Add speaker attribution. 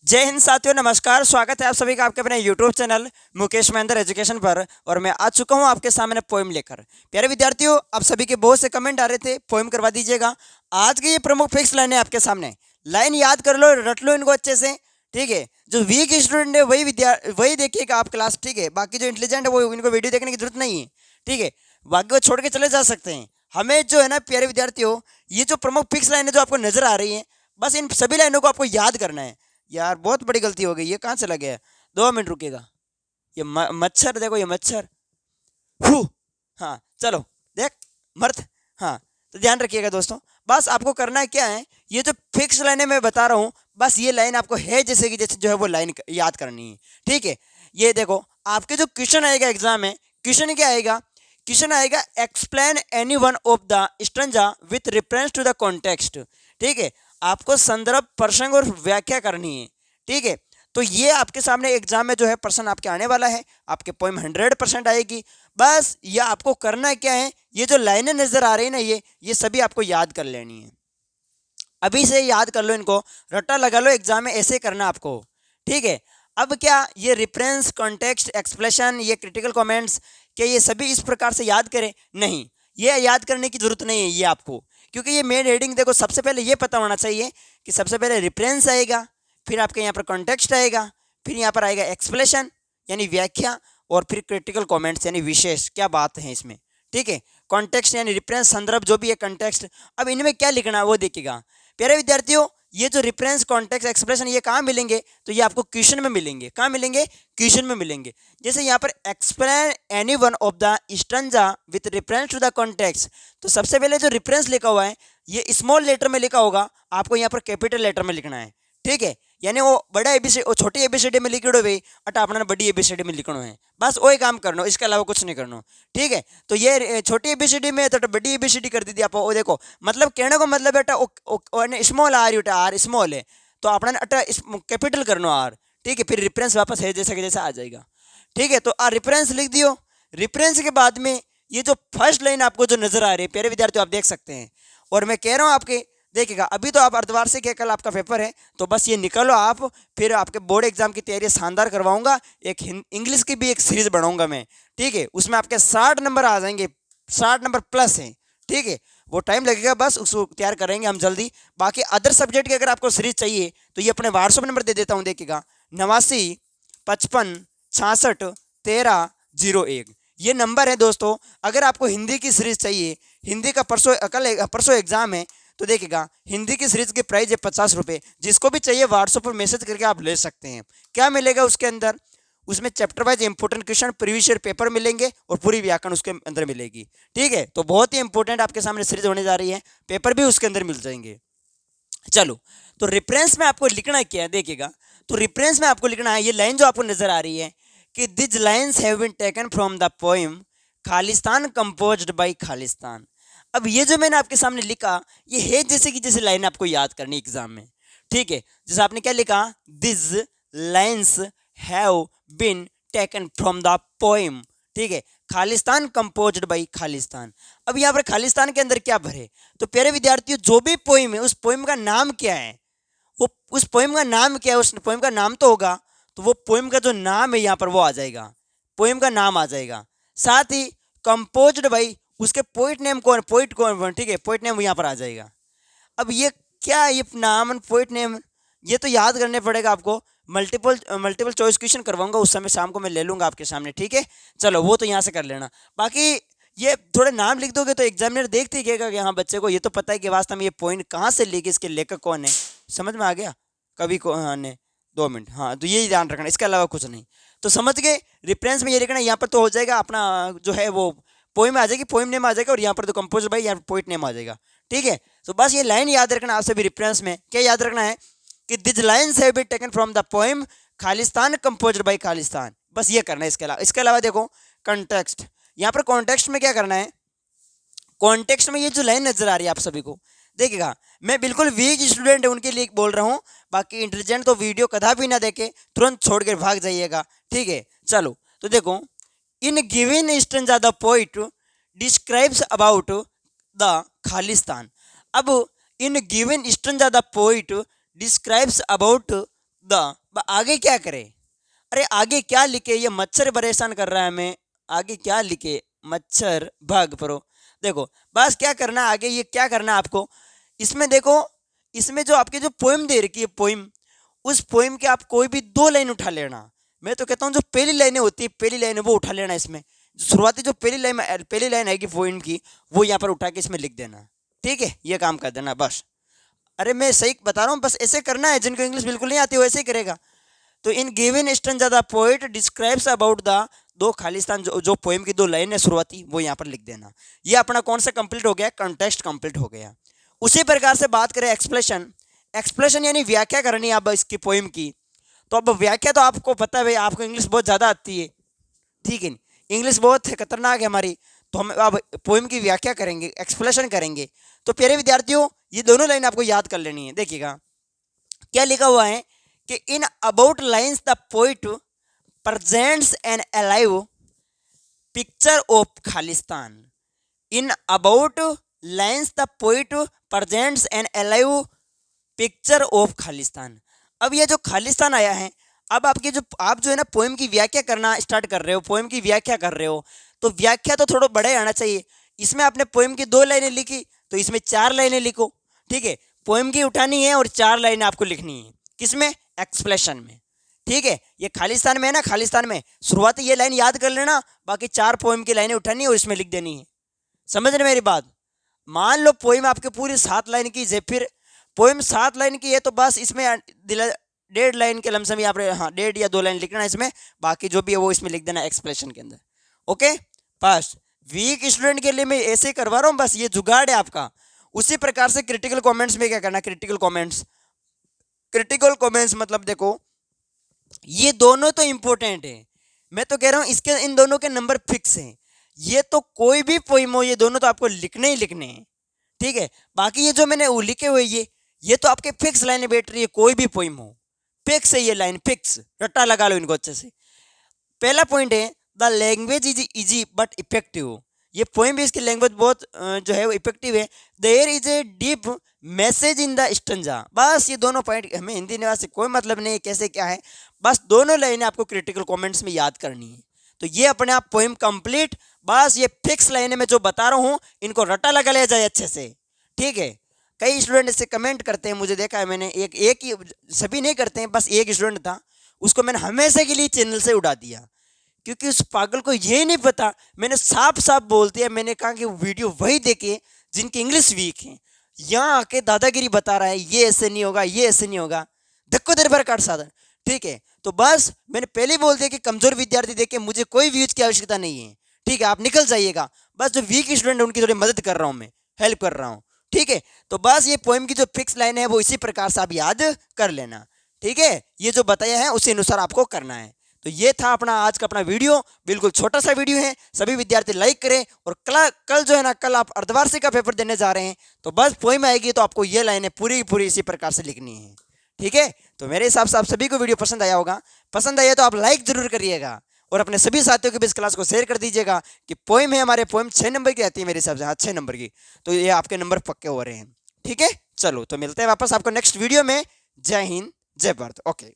Speaker 1: जय हिंद साथियों, नमस्कार। स्वागत है आप सभी का आपके अपने YouTube channel Mukesh Mahendra education पर। और मैं आ चुका हूं आपके सामने पोएम लेकर। प्यारे विद्यार्थियों, आप सभी के बहुत से कमेंट आ रहे थे, पोएम करवा दीजिएगा। आज की ये प्रमुख फिक्स लाइन है आपके सामने। लाइन याद कर लो, रट लो इनको अच्छे से, ठीक है। जो वीक स्टूडेंट है वही देखिएगा आप क्लास, ठीक है। बाकी जो इंटेलिजेंट है वो इनको वीडियो देखने की जरूरत नहीं है, ठीक है। बाकी वो छोड़ के चले जा सकते हैं। हमें जो है ना प्यारे विद्यार्थियों, ये जो प्रमुख फिक्स लाइन है जो आपको नजर आ रही है, बस इन सभी लाइनों को आपको याद करना है। यार बहुत बड़ी गलती हो गई, ये कहाँ चला गया? 2 मिनट रुकेगा। ये मच्छर देखो, ये मच्छर। हु हाँ चलो, देख मर्द। हाँ, तो ध्यान रखिएगा दोस्तों। बस आपको करना है क्या है, ये जो फिक्स लाइन है मैं बता रहा हूँ, बस ये लाइन आपको है जैसे कि जैसे जो है वो लाइन याद करनी है, ठीक है। ये देखो, आपके जो क्वेश्चन आएगा एग्जाम में, क्वेश्चन क्या आएगा? क्वेश्चन आएगा explain any one of the stanza with reference to the context, ठीक है। आपको संदर्भ, प्रसंग और व्याख्या करनी है, ठीक है। तो ये आपके सामने एग्जाम में जो है प्रश्न आपके आने वाला है। आपके पोएम 100% आएगी। बस ये आपको करना क्या है, ये जो लाइनें नजर आ रही है ना, ये सभी आपको याद कर लेनी है। अभी से याद कर लो इनको, रट्टा लगा लो, एग्जाम में ऐसे करना आपको, ठीक है। अब क्या ये रेफरेंस, कॉन्टेक्स्ट, एक्सप्लेशन, ये क्रिटिकल कमेंट्स, क्या ये सभी इस प्रकार से याद करें? नहीं, ये याद करने की जरूरत नहीं है ये आपको, क्योंकि ये मेन हेडिंग देखो, सबसे पहले ये पता होना चाहिए कि सबसे पहले रेफरेंस आएगा, फिर आपके यहाँ पर कॉन्टेक्स्ट आएगा, फिर यहाँ पर आएगा एक्सप्लेशन यानी व्याख्या, और फिर क्रिटिकल कमेंट्स यानी विशेष क्या बात है इसमें, ठीक है। कॉन्टेक्स्ट यानी रेफरेंस, संदर्भ जो भी है, कॉन्टेक्स्ट। अब इनमें क्या लिखना है वो देखिएगा प्यारे विद्यार्थियों। ये जो रेफरेंस, कॉन्टेक्स्ट, एक्सप्रेशन, ये कहाँ मिलेंगे? तो ये आपको क्वेश्चन में मिलेंगे। कहाँ मिलेंगे? क्वेश्चन में मिलेंगे। जैसे यहाँ पर explain any one of the stanza with reference to the context, तो सबसे पहले जो रेफरेंस लिखा हुआ है ये स्मॉल लेटर में लिखा होगा, आपको यहाँ पर कैपिटल लेटर में लिखना है, ठीक है। यानी वो बड़ा एबीसी, वो छोटी एबीसीडी में लिखो भाई, अटा अपना बड़ी एबीसीडी में लिखना है। बस वही काम करना, इसके अलावा कुछ नहीं करना, ठीक है। तो ये छोटी एबीसीडी में तो बड़ी एबीसीडी कर दी थी आप, वो देखो। मतलब कहने को मतलब बेटा स्मॉल आर यूटा, आर स्मॉल है तो अपना अटा कैपिटल करना आर, ठीक है। फिर रेफरेंस वापस है जैसा कि जैसा आ जाएगा, ठीक है। तो रेफरेंस लिख दियो। रेफरेंस के बाद में ये जो फर्स्ट लाइन आपको जो नजर आ रही है प्यारे विद्यार्थियों, आप देख सकते हैं। और मैं कह रहा हूँ आपके, देखिएगा अभी तो आप अर्धवार्षिक है, कल आपका पेपर है, तो बस ये निकलो आप। फिर आपके बोर्ड एग्जाम की तैयारी शानदार करवाऊंगा। एक इंग्लिश की भी एक सीरीज बनाऊंगा मैं, ठीक है। उसमें आपके 60 नंबर आ जाएंगे, 60 नंबर प्लस हैं, ठीक है। वो टाइम लगेगा, बस उसको तैयार करेंगे हम जल्दी। बाकी अदर सब्जेक्ट की अगर आपको सीरीज चाहिए तो ये अपने व्हाट्सअप नंबर दे देता हूँ, देखिएगा 8955661301, ये नंबर है दोस्तों। अगर आपको हिंदी की सीरीज चाहिए, हिंदी का परसों एग्जाम है, तो देखिएगा हिंदी की सीरीज की प्राइस है 50 रुपये। जिसको भी चाहिए व्हाट्सएप पर मैसेज करके आप ले सकते हैं। क्या मिलेगा उसके अंदर? उसमें chapter wise important question, previous year paper मिलेंगे और पूरी व्याकरण उसके अंदर मिलेगी, ठीक है। तो बहुत ही इंपॉर्टेंट आपके सामने सीरीज होने जा रही है, पेपर भी उसके अंदर मिल जाएंगे। चलो, तो रेफरेंस में आपको लिखना क्या है, देखिएगा। तो रेफरेंस में आपको लिखना है, ये लाइन जो आपको नजर आ रही है कि this lines have been taken from the poem Khalistan composed by Khalistan. अब ये जो मैंने आपके सामने लिखा, ये है जैसे कि जैसे लाइन आपको याद करनी एग्जाम में, ठीक है। जैसे आपने क्या लिखा, this lines have been taken from the poem, ठीक है, खालिस्तान कंपोज्ड बाय खालिस्तान। अब यहाँ पर खालिस्तान के अंदर क्या भरे? तो प्यारे विद्यार्थियों, जो भी पोएम है उस पोएम का नाम क्या है, वो उस पोएम का नाम क्या है, उस पोएम का नाम तो होगा, तो वो पोएम का जो नाम है यहाँ पर वो आ जाएगा, पोएम का नाम आ जाएगा। साथ ही कंपोज्ड बाय, उसके पोइट नेम कौन, पोइट कौन, ठीक है, पोइट नेम यहाँ पर आ जाएगा। अब ये क्या है, ये नाम, पोइट नेम, ये तो याद करने पड़ेगा आपको। मल्टीपल चॉइस क्वेश्चन करवाऊंगा उस समय, शाम को मैं ले लूंगा आपके सामने, ठीक है। चलो, वो तो यहाँ से कर लेना। बाकी ये थोड़े नाम लिख दोगे तो एग्जामिनर देखते ही कहेगा कि हाँ बच्चे को ये तो पता है कि वास्तव में ये पॉइंट कहाँ से लेके, इसके लेखक कौन है। समझ में आ गया? कभी को हाँ ने 2 मिनट, हाँ, तो यही ध्यान रखना, इसके अलावा कुछ नहीं। तो समझ गए, रेफरेंस में ये लिखना, यहाँ पर तो हो जाएगा अपना जो है वो पोइम आ जाएगी, पोइम नेम आ जाएगा, और यहाँ पर तो कंपोज बाई, यहाँ पर पोइट नेम आ जाएगा, ठीक है। तो बस ये लाइन याद रखना आपसे भी। रेफरेंस में क्या याद रखना है कि this lines have been taken from the poem Khalistan composed by Khalistan, बस ये करना है। इसके अलावा देखो कॉन्टेक्स्ट, यहाँ पर कॉन्टेक्स्ट में क्या करना है, कॉन्टेक्स्ट में ये जो लाइन नजर आ रही है आप सभी को, देखिएगा। मैं बिल्कुल वीक स्टूडेंट है उनके लिए बोल रहा हूँ, बाकी इंटेलिजेंट तो वीडियो कदापि ना देखे, तुरंत छोड़ कर भाग जाइएगा, ठीक है। चलो, तो देखो, in given stanza the poet describes about the Khalistan. अब in given stanza the poet describes about the आगे क्या करें? अरे आगे क्या लिखे, ये मच्छर परेशान कर रहा है हमें, आगे क्या लिखे, मच्छर भाग परो। देखो बस क्या करना है आगे, ये क्या करना है आपको, इसमें देखो, इसमें जो आपके जो पोइम दे रखी है पोइम, उस पोइम के आप कोई भी 2 लाइन उठा लेना। मैं तो कहता हूँ जो पहली लाइनें होती है, पहली लाइन है वो उठा लेना इसमें, जो शुरुआती जो पहली लाइन आएगी पोइम की, वो यहाँ पर उठा के इसमें लिख देना। ठीक है, ये काम कर देना बस। अरे मैं सही बता रहा हूँ, बस ऐसे करना है, जिनको इंग्लिश बिल्कुल नहीं आती वो ऐसे ही करेगा। तो in given stanza the poet describes about the 2 Khalistan, जो पोएम की 2 लाइन है शुरुआती, वो यहाँ पर लिख देना। ये अपना कौन सा कंप्लीट हो गया, कॉन्टेक्स्ट कंप्लीट हो गया। उसी प्रकार से बात करें एक्सप्लेशन, एक्सप्लेशन यानी व्याख्या करनी है अब इसकी पोएम की। तो अब व्याख्या तो आपको पता है भाई, आपको इंग्लिश बहुत ज़्यादा आती है, ठीक है, इंग्लिश बहुत खतरनाक है हमारी, तो हम अब पोएम की व्याख्या करेंगे, एक्सप्लेशन करेंगे। तो प्यारे विद्यार्थियों, ये दोनों लाइन आपको याद कर लेनी है। देखिएगा क्या लिखा हुआ है कि in about lines the poet presents an alive picture of Khalistan. In about lines the poet presents an alive picture of Khalistan. अब ये जो खालिस्तान आया है, अब आपकी जो आप जो है ना पोएम की व्याख्या करना स्टार्ट कर रहे हो, पोएम की व्याख्या कर रहे हो, तो व्याख्या तो थोड़ा बड़ा आना चाहिए। इसमें आपने पोएम की 2 लाइनें लिखी, तो इसमें 4 लाइनें लिखो। ठीक है, पोएम की उठानी है और 4 लाइनें आपको लिखनी है, किसमें, एक्सप्लेशन में। ठीक है, ये खालिस्तान में है ना, खालिस्तान में शुरुआती ये लाइन याद कर लेना, बाकी 4 पोएम की लाइनें उठानी है और इसमें लिख देनी है। समझ रहे मेरी बात? मान लो पोएम आपकी पूरी 7 लाइन की है, फिर पोएम 7 लाइन की है, तो बस इसमें 1.5 लाइन के लमसम यहाँ पर, हाँ 1.5 या 2 लाइन लिखना है इसमें, बाकी जो भी है वो इसमें लिख देना एक्सप्लेशन के अंदर। ओके, बस वीक स्टूडेंट के लिए मैं ऐसे ही करवा रहा हूँ, बस ये जुगाड़ है आपका। उसी प्रकार से क्रिटिकल कमेंट्स में क्या करना, क्रिटिकल कमेंट्स, क्रिटिकल कमेंट्स मतलब देखो ये दोनों तो इंपॉर्टेंट है, मैं तो कह रहा हूँ इसके इन दोनों के नंबर फिक्स हैं। ये तो कोई भी पोइम हो, ये दोनों तो आपको लिखने ही लिखने हैं। ठीक है, बाकी ये जो मैंने वो लिखे हुए ये तो आपके फिक्स लाइनें बैठ रही है, कोई भी पोइम हो फिक्स है, ये लाइन फिक्स, रट्टा लगा लो इनको अच्छे से। पहला पॉइंट है the language is easy but effective. ये पोइम भी इसकी लैंग्वेज बहुत जो है वो इफेक्टिव है। There is a deep message in the stanza. बस ये दोनों पॉइंट, हमें हिंदी निवास से कोई मतलब नहीं है कैसे क्या है, बस दोनों लाइनें आपको क्रिटिकल कमेंट्स में याद करनी है। तो ये अपने आप पोइम कंप्लीट। बस ये फिक्स लाइनें मैं जो बता रहा हूँ, इनको रट्टा लगा लिया जाए अच्छे से। ठीक है, कई स्टूडेंट इससे कमेंट करते हैं, मुझे देखा है मैंने, एक ही, सभी नहीं करते हैं, बस एक स्टूडेंट था, उसको मैंने हमेशा के लिए चैनल से उड़ा दिया, क्योंकि उस पागल को ये नहीं पता। मैंने साफ साफ बोल दिया, मैंने कहा कि वीडियो वही देखे जिनकी इंग्लिश वीक है, यहाँ आके दादागिरी बता रहा है, ये ऐसे नहीं होगा, ये ऐसे नहीं होगा, धक्को देर भर काट साधन। ठीक है, तो बस मैंने पहले बोल दिया कि कमजोर विद्यार्थी देख के मुझे कोई व्यूज की आवश्यकता नहीं है। ठीक है, आप निकल जाइएगा, बस जो वीक स्टूडेंट उनकी थोड़ी मदद कर रहा हूँ, मैं हेल्प कर रहा हूँ। ठीक है, तो बस ये पोएम की जो फिक्स लाइन है वो इसी प्रकार से आप याद कर लेना। ठीक है, ये जो बताया है उसी अनुसार आपको करना है। तो ये था अपना आज का अपना वीडियो, बिल्कुल छोटा सा वीडियो है, सभी विद्यार्थी लाइक करें। और कल जो है ना, कल आप अर्धवार्षिक का पेपर देने जा रहे हैं, तो बस पोएम आएगी तो आपको ये लाइनें पूरी पूरी इसी प्रकार से लिखनी है। ठीक है, तो मेरे हिसाब से आप सभी को वीडियो पसंद आया होगा, पसंद आया तो आप लाइक जरूर करिएगा और अपने सभी साथियों के भी इस क्लास को शेयर कर दीजिएगा कि पोएम है हमारे, पोएम 6 नंबर की आती है मेरे हिसाब से, हाँ 6 नंबर की, तो ये आपके नंबर पक्के हो रहे हैं। ठीक है, चलो तो मिलते हैं वापस आपको नेक्स्ट वीडियो में। जय हिंद, जय भारत। ओके।